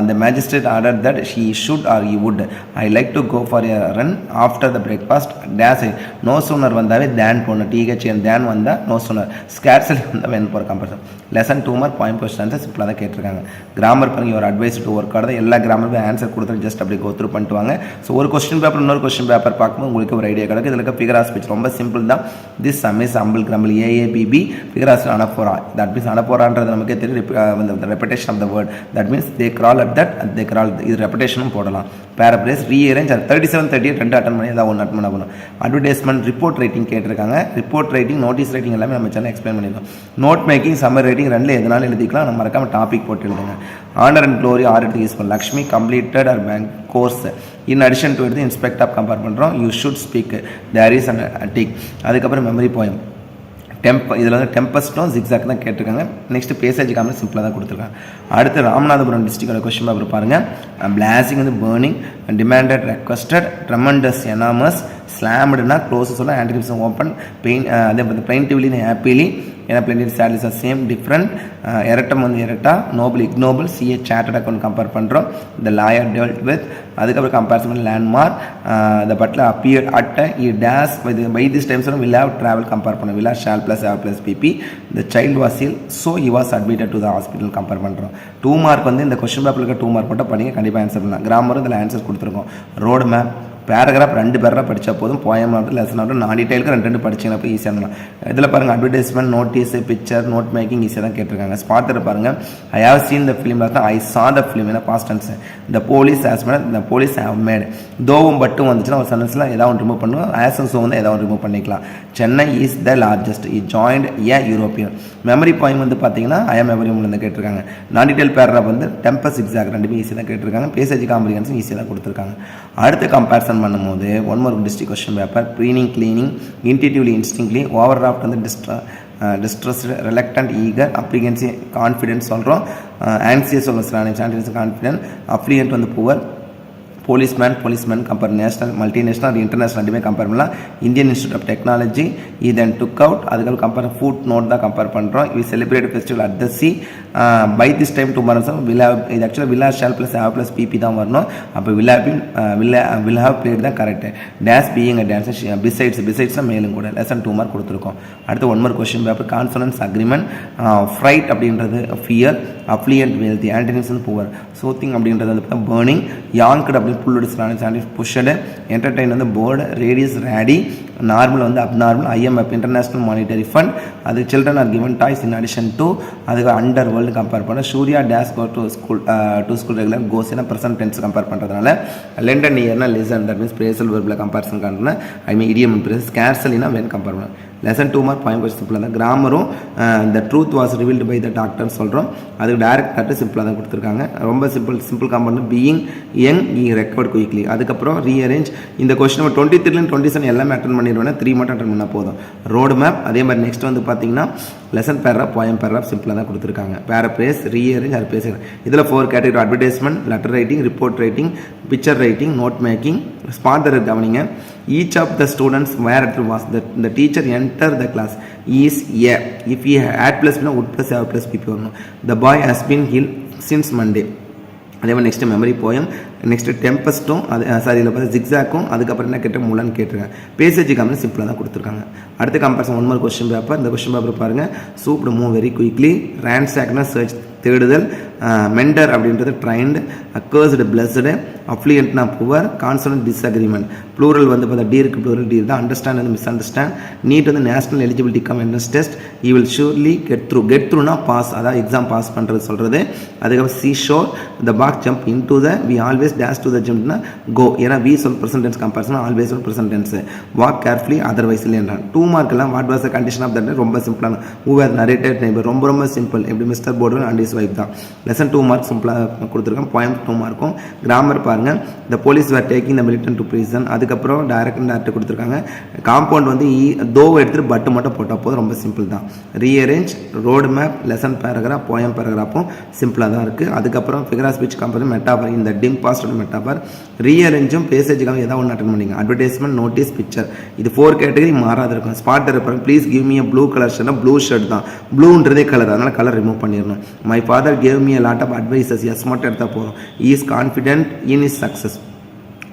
the magistrate ordered that he should or he would I like to go for a run after the breakfast. dash no sooner வந்தாவே தேன் போடணும். THN தேன் வந்தால் நோ சூனர். ஸ்கேர்சலி வந்தால் வென் போகிற compulsory. Lesson 2 mark point question answer சிம்பிளாக தான் கேட்டிருக்காங்க. Grammar பாருங்க, ஒரு அட்வைஸ் டு ஒர்க் ஆடுறது எல்லா கிராமருமே ஆன்சர் கொடுத்துட்டு ஜஸ்ட் அப்படி கோ த்ரூ பண்ணிட்டு வாங்க. ஸோ ஒரு கொஸ்டின் பேப்பர் இன்னொரு கொஸ்டின் பேப்பர் பார்க்கும்போது உங்களுக்கு ஒரு ஐடியா கிடைக்கும். இதில் இருக்க ஃபிகர் ஆஃப் ஸ்பீச் ரொம்ப சிம்பிள் தான். This some is amble crumble AABB figure of anaphora. That means அனப்போரான்றது நமக்கே தெரியும். Repetition of the word that means they crawl at that they crawl. இது ரெப்பிடேஷனும் போடலாம். பேரப்ரேஸ் ரீஅரேஞ்ச் 37 38 2 அட்டன் பண்ணி ஏதாவது 1 அட்டன் பண்ண போகணும். அட்வர்டைஸ்மெண்ட் ரிப்போர்ட் ரைட்டிங் கேட்டிருக்காங்க. ரிப்போர்ட் ரைட்டிங் நோட்டீஸ் ரைட்டிங் எல்லாமே நம்ம சேனல் எக்ஸ்பிளைன் பண்ணியிருக்கோம். நோட் மேக்கிங் சம்மர் ரைட்டிங் ரெண்டில் எதனாலும் எழுதிக்கலாம். நம்ம மறக்காம டாபிக் போட்டு எழுதுங்க. ஆனர் அண்ட் க்ளோரி 6 எடுத்து யூஸ் பண்ணலாம். Lakshmi completed our bank course in addition to எடுத்து இன்ஸ்பெக்ட் ஆஃப் கம்பேர் பண்ணுறோம். You should speak there is and tick. அதுக்கப்புறம் மெமரி போயம் இதில் வந்து டெம்பஸ்ட்டும் ஜிக்ஸாக் தான் கேட்டிருக்காங்க. நெக்ஸ்ட் பேசேஜ் காமெடி சிம்பிளாக தான் கொடுத்துருக்காங்க. அடுத்து ராமநாதபுரம் டிஸ்ட்ரிக்டோட கொஸ்டின் பேப்பர் பாருங்கள். பிளாசிங் வந்து burning, demanded requested, tremendous enormous, ஸ்லாம்டுனா க்ளோஸ் சொல்ல, ஆன்டிகிப்ஸ் ஓப்பன், பெயின் அதே பார்த்து பிளைன்டிவ்லி ஹாப்பிலி, ஏன்னா plaintive sadly are same different. Erratum வந்து errata, noble ignoble, CA chartered account compare பண்ணுறோம். த லாயர் டெல்ட் வித், அதுக்கப்புறம் comparison landmark, the butler appear at இ days by this times will have travel compare பண்ணோம். Will shall plus have plus PP. The child was ill so he was admitted to the hospital compare பண்ணுறோம். 2 mark வந்து இந்த question பேப்பருக்கு 2 mark மட்டும் படிங்க, கண்டிப்பாக answer பண்ணலாம். கிராமரும் இதில் ஆன்சர் கொடுத்துருக்கோம். ரோடு மேப் பேராகிராஃப் 2 பேராக படித்தா போதும். போயம் ஆகட்டும் லெசன் ஆகட்டும் நான் டீட்டெயிலுக்கு 2 படிச்சிங்கன்னா போய் ஈஸியாக இருந்தலாம். இதில் பாருங்கள் advertisement notice picture note making ஈஸியாக தான் கேட்டிருக்காங்க. ஸ்பாட்டர் பாருங்கள். I have seen the film I saw the film ஏன்னா past tense. The police has made the police have made. தோவும் பட்டும் வந்துச்சுன்னா ஒரு சென்டென்ஸில் ஏதாவது ஒன்று ரிமூவ் பண்ணுவோம். ஆசன்ஸோ வந்து ஏதாவது ரிமூவ் பண்ணிக்கலாம். சென்னை இஸ் த லார்ஜஸ்ட் இ joint a European. Memory point வந்து பார்த்தீங்கன்னா ஐ மெமரி வந்து கேட்டிருக்காங்க. நான் டீட்டெயில் பேராகிராஃப் வந்து டெம்பஸ் எக்ஸாக்ட் 2 ஈஸியாக தான் கேட்டிருக்காங்க. பேசேஜ் காம்ப்ரிஹென்ஷன் ஈஸியாக தான் கொடுத்துருக்காங்க. அடுத்து கம்பேரிசன் பண்ணும்போது 1 more district question paper. Preening, cleaning, intuitively, instinctively, over draft வந்து distressed, reluctant, eager, affluency, confidence சொல்கிறோம். ஆன்சியஸ் சொல்லுவோம், கான்ஃபிடென்ட், அப்ளிகன்ட் வந்து poor. Policeman compare national, multinational, international ரெண்டுமே கம்பேர் பண்ணலாம். இந்தியன் இன்ஸ்டியூட் ஆஃப் டெக்னாலஜி இதன் டுக் அவுட். அதுக்கப்புறம் compare footnote தான் compare பண்ணுறோம். We celebrate festival at the சி பை திஸ் டைம் டுமாரோ. இது ஆக்சுவலாக will shall plus have plus PP தான் வரணும். அப்போ வில் ஹேவ் பிளேட் தான் correct. Days being a dance பிசைட்ஸ்னால் மேலும் கூட. லெசன் 2 மார்க் கொடுத்துருக்கோம். அடுத்து 1 more question paper. Consonance agreement. Fright அப்படின்றது ஃபியர், அப்ளியன்ட் வெல்தி, ஆன்டனிம்ஸ் வந்து புவர். சூத்திங் அப்படின்றது வந்து பேர்னிங், யான்கட் அப்படி புல்லுடு புஷ்டு, என்டர்டைன் வந்து போர்டு, ரேடியஸ் ரேடி, நார்மல் வந்து abnormal, IMF international monetary fund. அது children are given toys in addition to. அதுக்கு underworld compare பண்ண. Surya does go to school regular கோஸ் ஏன்னா present tense compare பண்ணுறதுனால. லெண்டன் இயர்னா லிசன் தட் மீன்ஸ் பிரேசல் வெர்பில் comparison காட்டுறேன். Idiom phrase. ஸ்கேர்சலினா வென் கம்பேர் பண்ண. லெசன் 2 மார்க் பாயிண்ட் கொஸ்டின் சிம்பிளாக தான். கிராமரும் the truth was revealed by the டாக்டர்னு சொல்கிறோம். அதுக்கு டைரக்ட் தட்டு சிம்பிளாக தான் கொடுத்துருக்காங்க. ரொம்ப simple compare being young recovered quickly. அதுக்கப்புறம் ரீஅரேஞ்ச். இந்த கொஸ்டின் 23 27 எல்லாமே அட்டன் பண்ணி பண்ணிடுவேன்னா 3 மட்டும் அட்டன் பண்ணால் போதும். ரோடு மேப் அதே மாதிரி நெக்ஸ்ட் வந்து பார்த்தீங்கன்னா லெசன் பேராகிராஃப் போயம் பேராகிராஃப் சிம்பிளாக தான் கொடுத்துருக்காங்க. பேரப்ரேஸ் ரீஅரேஞ்ச் அது பேசுகிறேன். இதில் 4 category advertisement, letter writing, report writing, picture writing, note making. Spot the கவனிங்க. Each of the students were at was the teacher enter the class is a. If you add ப்ளஸ்னா would plus have plus PP வரணும். The boy has been ill since Monday. அதே மாதிரி next memory poem, next டெம்பஸ்ட்டும் அது இதில் பார்த்து ஜிக்ஸாக்கும், அதுக்கப்புறம் என்ன கேட்ட முலன்னு கேட்டிருக்காங்க. பேசேஜ் கம்பெனி சிம்பிளாக தான் கொடுத்துருக்காங்க. அடுத்த கம்பேரிசன் 1 மார்க் கொஸ்டின் பேப்பர். இந்த கொஸ்டின் பேப்பர் பாருங்கள். சூப்டு மூவ் வெரி குயிக்லி, ரேன்சாக்னா சர்ச் தேடுதல், மெண்டர் அப்படின்றது ட்ரைன்டு, அக்கர்ஸ்டு பிளஸ்டு, அஃப்ளியன்ட்னா புவர், கான்சனன்ட் டிஸ்அக்ரிமெண்ட். ப்ளூரல் வந்து பார்த்தா டீருக்கு ப்ளூரல் டீர் தான். அண்டர்ஸ்டாண்ட் வந்து மிஸ் அண்டர்ஸ்டாண்ட். நீட் வந்து national eligibility cum entrance test. You will surely get த்ரூனா பாஸ், அதாவது எக்ஸாம் பாஸ் பண்ணுறது சொல்கிறது. அதுக்கப்புறம் சி ஷோர் த பாக் jump in to the we always dash to the ஜம்ப்னா கோ. ஏன்னா வி சொல் ப்ரெசன்ட் டென்ஸ் கம்பேரிசன் ஆல்வேஸ் சொல் present tense. Walk carefully otherwise இல்லைன்றான். 2 மார்க்கெல்லாம் what was the condition of that ரொம்ப சிம்பிளான. ஹூ ஆர் நரேட்டட் நெய்பர் ரொம்ப சிம்பிள். எப்படி mister Ford and is wife தான். லெசன் 2 மார்க் சிம்பிளாக கொடுத்துருக்கோம். போயம் 2 மார்க்கும். கிராமர் பாருங்கள். The police were taking the militant to prison. அதுக்கப்புறம் டைரக்ட் கொடுத்துருக்காங்க. காம்பவுண்ட் வந்து தோவை எடுத்துகிட்டு பட்டு மட்டும் போட்டால் போதும். ரொம்ப சிம்பிள் தான். Rearrange, road map, lesson paragraph, poem பேராகிராஃபும் சிம்பிளாக தான் இருக்குது. அதுக்கப்புறம் figure of speech comparison, metaphor, இந்த டிம் பாஸ்ட் மெட்டாஃபர். ரீஅரேஞ்சும் பேசேஜுக்காக ஏதாவது ஒன்று அட்டன் பண்ணிங்க. அட்வர்டைஸ்மெண்ட், நோட்டீஸ், பிக்சர், இது 4 கேட்டகரி மாறாத இருக்கும். ஸ்பாட் இருப்பாங்க. Please give me blue colour ஷர்ட்னா ப்ளூ ஷர்ட் தான். ப்ளூன்றதே கலர், அதனால் கலர் ரிமூவ் பண்ணிடணும். My father gave me a lot of advices. S மட்டும் எடுத்தால் போதும். Is confident in is success.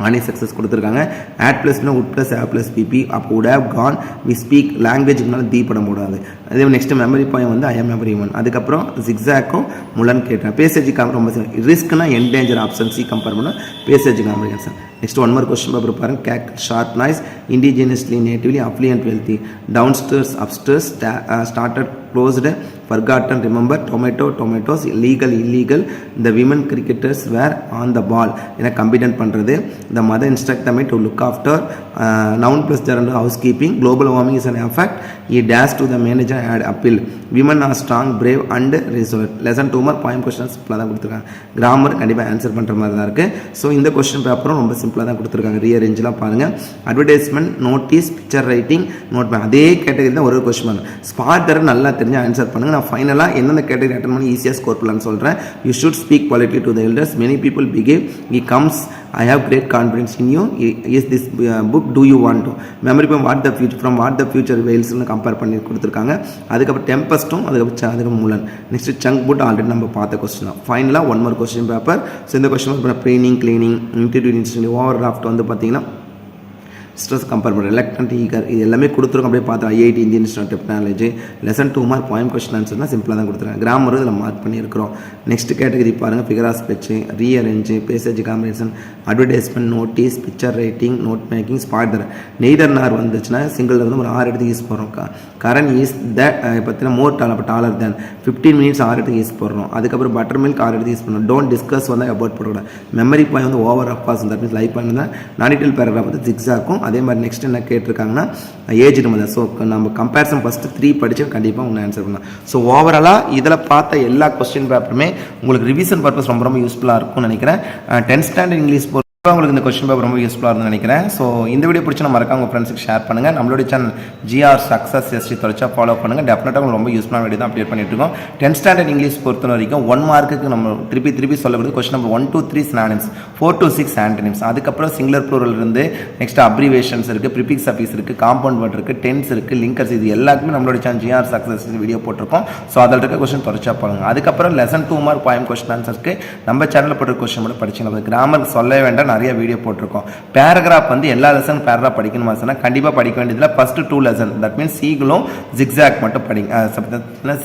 ஆனி சக்ஸஸ் கொடுத்துருக்காங்க. ஆட் ப்ளஸ்னா would plus have plus PP. அப்போ would have gone. We speak லாங்குவேஜ்னால தீ பட முடியாது. அதே நெக்ஸ்ட் மெமரி பாயிண்ட் வந்து ஐ எம் மெமரி ஒன். அதுக்கப்புறம் ஜிக்ஸாக்கும் முலன் கேட்டேன். பேசேஜ் காம்பர் ரொம்ப ரிஸ்க்னா என்டேஞ்சர் ஆப்ஷன் சி கம்பேர் பண்ணால் பேசேஜ் காம்பரிகன்ஷன். நெக்ஸ்ட் 1 மார்க் கொஸ்டின் பேப்பர் பாருங்க. கேக் sharp noise, indigenously natively affluent wealthy, downstairs upstairs, started closed, forgotten, remember, tomatoes, illegal, the women cricketers were on the ball. என கம்பிடன் பண்ணுறது. the mother instruct them to look after, noun plus gerund housekeeping, global warming is an effect, he dash to the manager and appeal, women are strong, brave and resolute. lesson 2 mark point questions சிம்பிளாக தான் கொடுத்துருக்காங்க. Grammar கண்டிப்பாக answer பண்ணுற மாதிரி தான் இருக்குது. So இந்த question பேப்பரும் ரொம்ப சிம்பிளாக தான் கொடுத்துருக்காங்க. ரீஅரேஞ்செலாம் பாருங்கள். Advertisement, notice, picture writing, note அதே கேட்டகரி தான் ஒரு கொஸ்டின் பண்ணுங்க. ஸ்பாட் தர நல்லா தெரிஞ்சு ஆன்சர் பண்ணுங்கள். நான் ஃபைனலாக எந்தெந்த கேட்டகரி அட்டன் பண்ணி ஈஸியாக ஸ்கோர் பண்ணலான்னு சொல்கிறேன். You should speak quality to the elders. Many people behave, he comes, I have great confidence in you, is this book do you want to. Memory from what the future வெயில்ஸ்னு compare பண்ணி கொடுத்துருக்காங்க. அதுக்கப்புறம் டெம்பஸ்ட்டும் அதுக்கப்புறம் முலன். Next சங்க் புட் already நம்ம பார்த்த கொஸ்டின் தான். ஃபைனலாக 1 மார்க் கொஸ்டின் பேப்பர். ஸோ இந்த கொஸ்டின் ப்ளீனிங், கிளீனிங், இன்டர்வியூ, ஓவர் டிராஃப்ட் வந்து பார்த்தீங்கன்னா ஸ்ட்ரெஸ் கம்பேர் பண்ணுற எலக்ட்ரன்ட் ஈகர் இது எல்லாமே கொடுத்துருக்கோம். அப்படியே பார்த்தா IIT Indian institute of technology. Lesson 2 mark point question ஆன்சர்னா சிம்பிளாக தான் கொடுத்துருக்காங்க. கிராமர் இதில் மார்க் பண்ணியிருக்கிறோம். நெக்ஸ்ட் கேட்டகரி பாருங்கள். Figure of speech, rearrange, passage combination, advertisement, notice, picture writing, note making, spot the error. Neither nor வந்துச்சுன்னா சிங்கிள் வந்து ஒரு 6 எடுத்து யூஸ் பண்ணுறோம். கரண்ட் ஈஸ் தட் பார்த்தீங்கன்னா மோர் டாலர் தேன் 15 மினிட்ஸ் 6 எடுத்து யூஸ் பண்ணுறோம். அதுக்கப்புறம் பட்டர் மில்க் 6 எடுத்து யூஸ் பண்ணுறோம். டோன்ட் டிஸ்கஸ் வந்து அபவுட் போடக்கூடாது. மெமரி பாயிண்ட் வந்து over Abbas that means life point தான். நானிட்டல் பேராகிராஃப் வந்து ஜிக்ஸாக்கும். அதே மாதிரி நெக்ஸ்ட் என்ன கேட்டிருக்காங்கன்னா ஏஜ் நம்ம. ஸோ நம்ம கம்பேரிசன் ஃபஸ்ட்டு 3 படித்து கண்டிப்பாக ஒன்று ஆன்சர் பண்ணலாம். ஸோ ஓவராலாக இதில் பார்த்த எல்லா கொஸ்டின் பேப்பருமே உங்களுக்கு ரிவிஷன் பர்பஸ் ரொம்ப யூஸ்ஃபுல்லாக இருக்கும்னு நினைக்கிறேன். 10th ஸ்டாண்டர்ட் இங்கிலீஷ் உங்களுக்கு இந்த கொஸ்டின் பேப்பர் ரொம்ப யூஸ்ஃபுல்லாக இருக்கும்னு நினைக்கிறேன். ஸோ இந்த வீடியோ பிடிச்சி நம்ம மறக்காம உங்கள் ஃப்ரெண்ட்ஸுக்கு ஷேர் பண்ணுங்கள். நம்மளுடைய சேனல் ஜிஆர் சக்ஸஸ் எஸ்டி தொடர்ச்சா ஃபாலோ பண்ணுங்கள். டெஃபினட்டாக உங்களுக்கு ரொம்ப யூஸ்ஃபுல்லான வீடியோ தான் அப்டேட் பண்ணிட்டு இருக்கோம். 10th ஸ்டாண்டர்ட் இங்கிலீஷ் பொறுத்த வரைக்கும் 1 மார்க்குக்கு நம்ம திருப்பி சொல்லப்படுது. Question number 1 to 3 synonyms, 4 to 6 antonyms. அதுக்கப்புறம் சிங்குலர் ப்ளூரல் இருந்து நெக்ஸ்ட் அப்ரிவேஷன்ஸ் இருக்குது, ப்ரிஃபிக்ஸ் சஃபிக்ஸ் இருக்குது, காம்பவுண்ட் வேர்ட் இருக்குது, டென்ஸ் இருக்குது, லிங்கர்ஸ், இது எல்லாத்துக்குமே நம்மளுடைய சேனல் ஜிஆர் சக்ஸஸ் வீடியோ போட்டிருக்கோம். ஸோ அதில் இருக்க கொஸ்டின் தொடர்ச்சா பாருங்கள். அதுக்கப்புறம் லெசன் 2 மார்க் பாயிண்ட் கொஸ்டின் ஆன்சருக்கு நம்ம சேனலில் போட்டு கொஸ்டின் மட்டும் படிச்சுங்க. கிராமர் சொல்ல வேண்டாம், நிறைய வீடியோ போட்டிருக்கோம். பேராகிராஃப் வந்து எல்லா லெசன் பேராகிராஃப் படிக்கணுமா சொன்னால் கண்டிப்பாக படிக்க வேண்டியதில் ஃபர்ஸ்ட் 2 லெசன் தட் மீன்ஸ் சீகளும் ஜிக்ஸாக் மட்டும் படிங்க.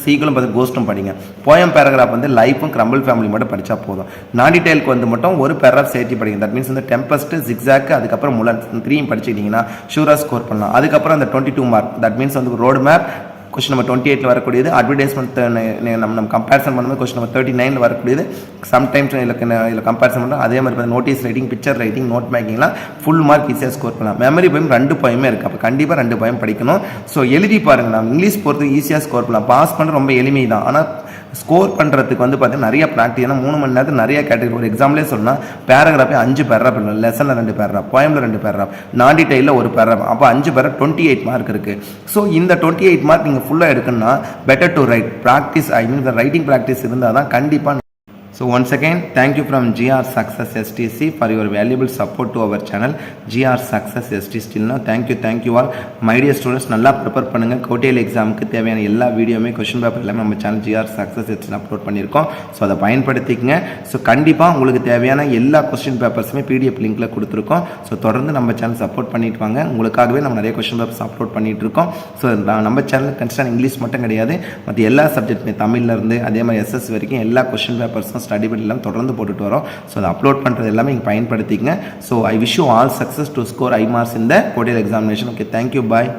சீகளும் பார்த்து கோஸ்ட்டும் படிங்க. போயம் பேராகிராஃப் வந்து லைஃபும் கிரம்பிள் ஃபேமிலி மட்டும் படித்தா போதும். நான் டீடைலுக்கு வந்து மட்டும் ஒரு பேராகிராஃப் சேர்த்து படிங்க. தட் மீன்ஸ் வந்து டெம்பஸ்ட், ஜிக்ஸாக், அதுக்கப்புறம் முலன் 3 படிச்சுக்கிட்டீங்கன்னா ஷூராக ஸ்கோர் பண்ணலாம். அதுக்கப்புறம் அந்த 22 மார்க் தட் மீன்ஸ் வந்து ரோடு மேப் கொஸ்டின் நம்பர் 28 வரக்கூடியது. அட்வர்டைஸ்மெண்ட் நம்ம கம்பேரிசன் பண்ணும்போது கொஸ்டின் நம்பர் 39 வரக்கூடியது. சம்டைம்ஸ் இதில் கம்பேரிசன் பண்ணுறோம். அதே மாதிரி notice writing, picture writing, note மேக்கிங்லாம் ஃபுல் மார்க் ஈஸியாக ஸ்கோர் பண்ணலாம். மெமரி போயும் 2 போயுமே இருக்குது. அப்போ கண்டிப்பாக 2 போயும் படிக்கணும். ஸோ எழுதி பாருங்கள். நம்ம இங்கிலீஷ் பொறுத்து ஈஸியாக ஸ்கோர் பண்ணலாம். பாஸ் பண்ண ரொம்ப எளிமை தான். ஆனால் ஸ்கோர் பண்ணுறதுக்கு வந்து பார்த்தீங்கன்னா நிறைய ப்ராக்டிஸ், ஏன்னா 3 மணி நேரத்துக்கு நிறைய கேட்டகரி. ஒரு எக்ஸாம்பிளே சொன்னால் பேராகிராஃபே 5 பேராகிராஃப் இல்லை, லெசனில் 2 பேராகிராஃப், போயமில் 2 பேராகிராஃப், நாடி டைலில் 1 பேராகிராஃப், அப்போ 5 பேராகிராஃப் 28 மார்க் இருக்குது. ஸோ இந்த 28 மார்க் நீங்கள் ஃபுல்லாக எடுக்கணும்னா பெட்டர் டு ரைட் ப்ராக்டிஸ், ஐ மீன் இந்த ரைட்டிங் ப்ராக்டிஸ் இருந்தால் தான் கண்டிப்பாக. So once again, thank you from GR Success STC for your valuable support to our channel GR Success STC. Now thank you all my dear students. நல்லா prepare பண்ணுங்க. கோட்டையில் எக்ஸாமுக்கு தேவையான எல்லா வீடியோமே கொஸ்டின் பேப்பர் எல்லாமே நம்ம channel GR Success STC upload பண்ணியிருக்கோம். So அதை பயன்படுத்திக்கங்க. ஸோ கண்டிப்பாக உங்களுக்கு தேவையான எல்லா கொஸ்டின் பேப்பர்ஸுமே PDF லிங்க்ல கொடுத்துருக்கோம். ஸோ தொடர்ந்து நம்ம சேனல் சப்போர்ட் பண்ணிட்டு வாங்க. உங்களுக்காகவே நம்ம நிறைய கொஸ்டின் பேப்பர்ஸ் அப்லோட் பண்ணிட்டு இருக்கோம். ஸோ நம்ம சேனல் கன்ஸ்டான் இங்கிலீஷ் மட்டும் கிடையாது, மற்ற எல்லா சப்ஜெக்ட்டுமே தமிழ்ல இருந்து அதே மாதிரி SS வரைக்கும் எல்லா கொஸ்டின் பேப்பர்ஸும் ஸ்டடி பண்ணி எல்லாம் தொடர்ந்து போட்டுட்டு வரோம். ஸோ அதை அப்லோட் பண்ணுறது எல்லாமே நீங்கள் பயன்படுத்திக்கங்க. So I wish you all success to score high marks இந்த கோட்டையில் எக்ஸாமினேஷன். ஓகே, தேங்க்யூ, பாய்.